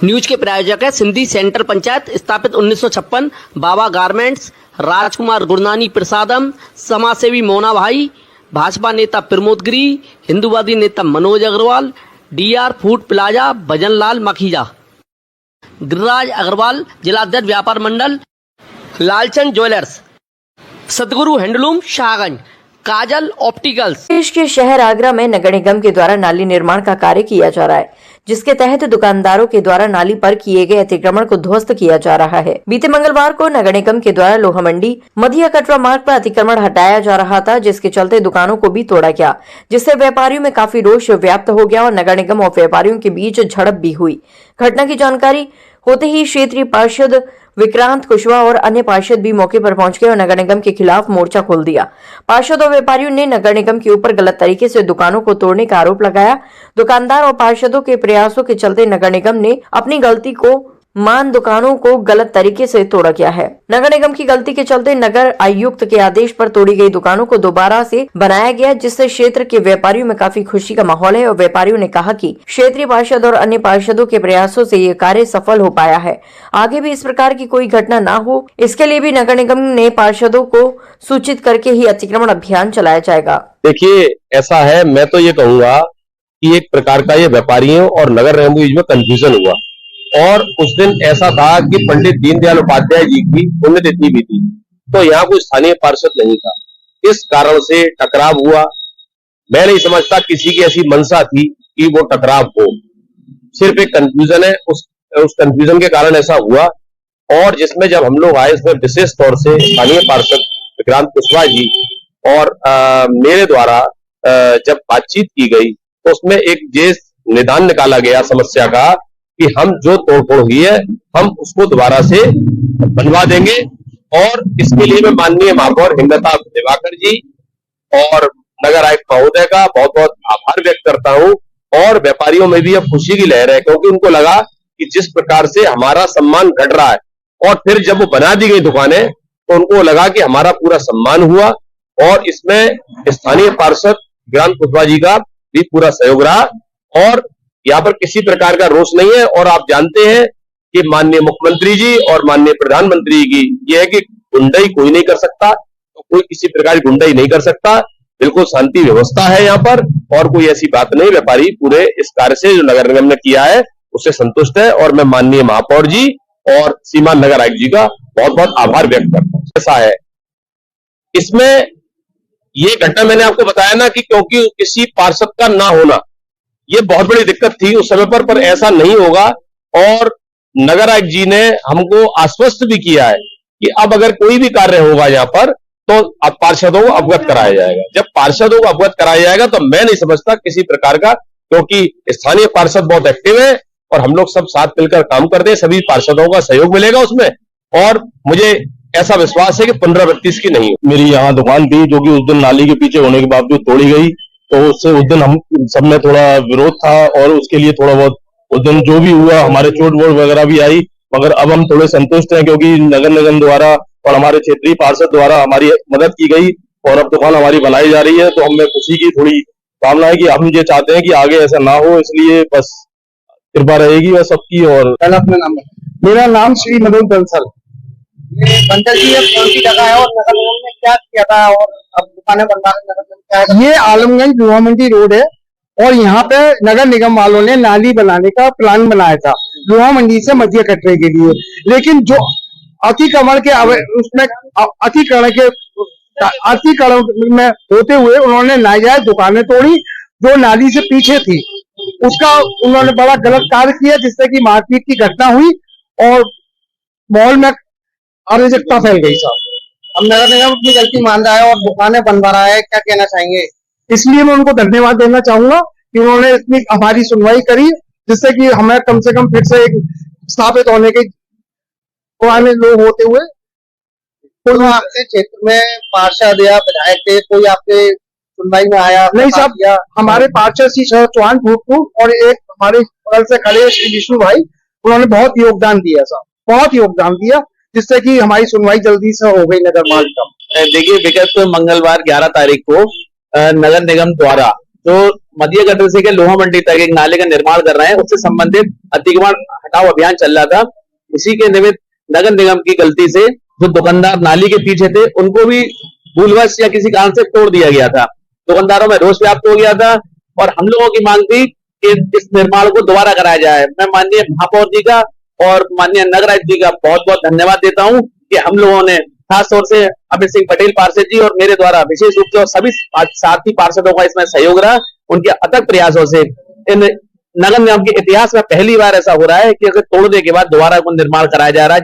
News के प्रायोजक है सिंधी सेंट्रल पंचायत, स्थापित 1956, बाबा गारमेंट्स, राजकुमार गुरनानी प्रसादम, समाजसेवी मोना भाई, भाजपा नेता प्रमोद गिरी, हिंदूवादी नेता Manoj Agarwal, D R food plaza, Bhajanlal Makhija, Giriraj Agarwal, जिलाध्यक्ष व्यापार मंडल, Lalchand jewellers, Sadguru handloom Shahganj, Kajal opticals. देश के शहर आगरा में नगर निगम के द्वारा नाली निर्माण का कार्य किया जा रहा है, जिसके तहत दुकानदारों के द्वारा नाली पर किए गए अतिक्रमण को ध्वस्त किया जा रहा है। बीते मंगलवार को नगर निगम के द्वारा लोहा मंडी मधिया कटरा मार्ग पर अतिक्रमण हटाया जा रहा था, जिसके चलते दुकानों को भी तोड़ा गया, जिससे व्यापारियों में काफी रोष व्याप्त हो गया और नगर निगम और व्यापारियों के बीच झड़प भी हुई। घटना की जानकारी होते ही क्षेत्रीय पार्षद विक्रांत कुशवाहा और अन्य पार्षद भी मौके पर पहुंच गए और नगर निगम के खिलाफ मोर्चा खोल दिया। पार्षद और व्यापारियों ने नगर निगम के ऊपर गलत तरीके से दुकानों को तोड़ने का आरोप लगाया। दुकानदार और पार्षदों के प्रयासों के चलते नगर निगम ने अपनी गलती को मान दुकानों को गलत तरीके से तोड़ा गया है। नगर निगम की गलती के चलते नगर आयुक्त के आदेश पर तोड़ी गई दुकानों को दोबारा से बनाया गया, जिससे क्षेत्र के व्यापारियों में काफी खुशी का माहौल है और व्यापारियों ने कहा कि क्षेत्रीय पार्षद और अन्य पार्षदों के प्रयासों से ये कार्य सफल हो पाया है। आगे भी इस प्रकार की कोई घटना न हो, इसके लिए भी नगर निगम ने पार्षदों को सूचित करके ही अतिक्रमण अभियान चलाया जाएगा। देखिए, ऐसा है, मैं तो ये कहूंगा कि एक प्रकार का ये व्यापारियों और नगर निगम के बीच में कंफ्यूजन हुआ। और उस दिन ऐसा था कि पंडित दीनदयाल उपाध्याय जी की पुण्यतिथि भी थी, तो यहाँ कोई स्थानीय पार्षद नहीं था, इस कारण से टकराव हुआ। मैं नहीं समझता किसी की ऐसी मंशा थी कि वो टकराव हो, सिर्फ एक कंफ्यूजन है, उस कंफ्यूजन के कारण ऐसा हुआ। और जिसमें जब हम लोग आए, इसमें विशेष तौर से स्थानीय पार्षद विक्रांत कुशवाहा जी और मेरे द्वारा जब बातचीत की गई, तो उसमें एक निदान निकाला गया समस्या का कि हम जो तोड़फोड़ हुई है हम उसको दोबारा से बनवा देंगे। और इसके लिए मैं माननीय महापौर हिमलता दिवाकर जी और नगर आयुक्त महोदय का बहुत बहुत आभार व्यक्त करता हूं। और व्यापारियों में भी अब खुशी की लहर है, क्योंकि उनको लगा कि जिस प्रकार से हमारा सम्मान घट रहा है, और फिर जब वो बना दी गई दुकानें तो उनको लगा कि हमारा पूरा सम्मान हुआ। और इसमें स्थानीय पार्षद विक्रांत कुशवाहा जी का भी पूरा सहयोग रहा। और यहाँ पर किसी प्रकार का रोष नहीं है। और आप जानते हैं कि माननीय मुख्यमंत्री जी और माननीय प्रधानमंत्री की ये है कि गुंडाई कोई नहीं कर सकता, तो कोई किसी प्रकार की गुंडाई नहीं कर सकता, बिल्कुल शांति व्यवस्था है यहाँ पर, और कोई ऐसी बात नहीं। व्यापारी पूरे इस कार्य से जो नगर निगम ने किया है उससे संतुष्ट है। और मैं माननीय महापौर जी और सीमान नगर आयुक्त जी का बहुत बहुत आभार व्यक्त करता हूँ। ऐसा है, इसमें ये घटना मैंने आपको बताया ना कि क्योंकि किसी पार्षद का ना होना ये बहुत बड़ी दिक्कत थी उस समय पर ऐसा नहीं होगा। और नगर आयुक्त जी ने हमको आश्वस्त भी किया है कि अब अगर कोई भी कार्य होगा यहाँ पर तो अब पार्षदों को अवगत कराया जाएगा। जब पार्षदों को अवगत कराया जाएगा तो मैं नहीं समझता किसी प्रकार का, क्योंकि स्थानीय पार्षद बहुत एक्टिव है और हम लोग सब साथ मिलकर काम करते हैं, सभी पार्षदों का सहयोग मिलेगा उसमें। और मुझे ऐसा विश्वास है कि पुनरावृत्ति इसकी नहीं होगी। मेरी यहाँ दुकान थी जो कि उस दिन नाली के पीछे होने के बावजूद तोड़ी गई, तो उससे उस दिन हम सब में थोड़ा विरोध था और उसके लिए थोड़ा बहुत उस दिन जो भी हुआ हमारे चोट वोट वगैरह भी आई, मगर अब हम थोड़े संतुष्ट हैं क्योंकि नगर निगम द्वारा और हमारे क्षेत्रीय पार्षद द्वारा हमारी मदद की गई और अब दुकान हमारी बनाई जा रही है। तो हमें खुशी की थोड़ी भावना है कि हम ये चाहते हैं कि आगे ऐसा ना हो, इसलिए बस कृपा रहेगी वह सबकी। और मेरा नाम श्री मनोज बंसल। बंसल जी, अब कौन सी जगह है और नगर निगम ने क्या किया था और अब दुकानें बनवा रहे? ये आलमगंज लोहा मंडी रोड है और यहाँ पे नगर निगम वालों ने नाली बनाने का प्लान बनाया था लोहा मंडी से मध्य कटरे के लिए, लेकिन जो अतिक्रमण के उसमें अतिक्रमण में होते हुए उन्होंने नाजायज दुकानें तोड़ी जो नाली से पीछे थी। उसका उन्होंने बड़ा गलत कार्य किया, जिससे कि मारपीट की घटना हुई और माहौल में अराजकता फैल गई। साहब, अब नगर निगम अपनी गलती मान रहा है और दुकानें बनवा रहा है, क्या कहना चाहेंगे? इसलिए मैं उनको धन्यवाद देना चाहूंगा कि उन्होंने इतनी हमारी सुनवाई करी, जिससे कि हमें कम से कम फिर से एक स्थापित होने के पुराने लोग होते हुए। कोई आपके क्षेत्र में पार्षद या विधायक थे, कोई आपके सुनवाई में आया? नहीं साहब, हमारे पार्षद श्री शरद चौहान भूतपूर्व और एक हमारे बगल से खड़े श्री विष्णु भाई, उन्होंने बहुत योगदान दिया साहब, बहुत योगदान दिया, जिससे कि हमारी सुनवाई जल्दी से हो गई नगर पालिका। देखिए, विगत मंगलवार 11 तारीख को नगर निगम द्वारा जो मध्य कटरे से लोहा मंडी तक एक नाले का निर्माण कर रहे हैं, उससे संबंधित अतिक्रमण हटाओ अभियान चल रहा था, इसी के निमित्त नगर निगम की गलती से जो दुकानदार नाली के पीछे थे उनको भी भूलवश या किसी कारण से तोड़ दिया गया था। दुकानदारों में रोष व्याप्त हो गया था और हम लोगों की मांग थी कि इस निर्माण को दोबारा कराया जाए। मैं माननीय महापौर जी का और माननीय नगर आयुक्त जी का बहुत बहुत धन्यवाद देता हूं कि हम लोगों ने खास तौर से अमित सिंह पटेल पार्षद जी और मेरे द्वारा विशेष रूप से और सभी साथी पार्षदों का इसमें सहयोग रहा। उनके अथक प्रयासों से इन नगर निगम के इतिहास में पहली बार ऐसा हो रहा है कि अगर तोड़ने के बाद दोबारा निर्माण कराया जा रहा है।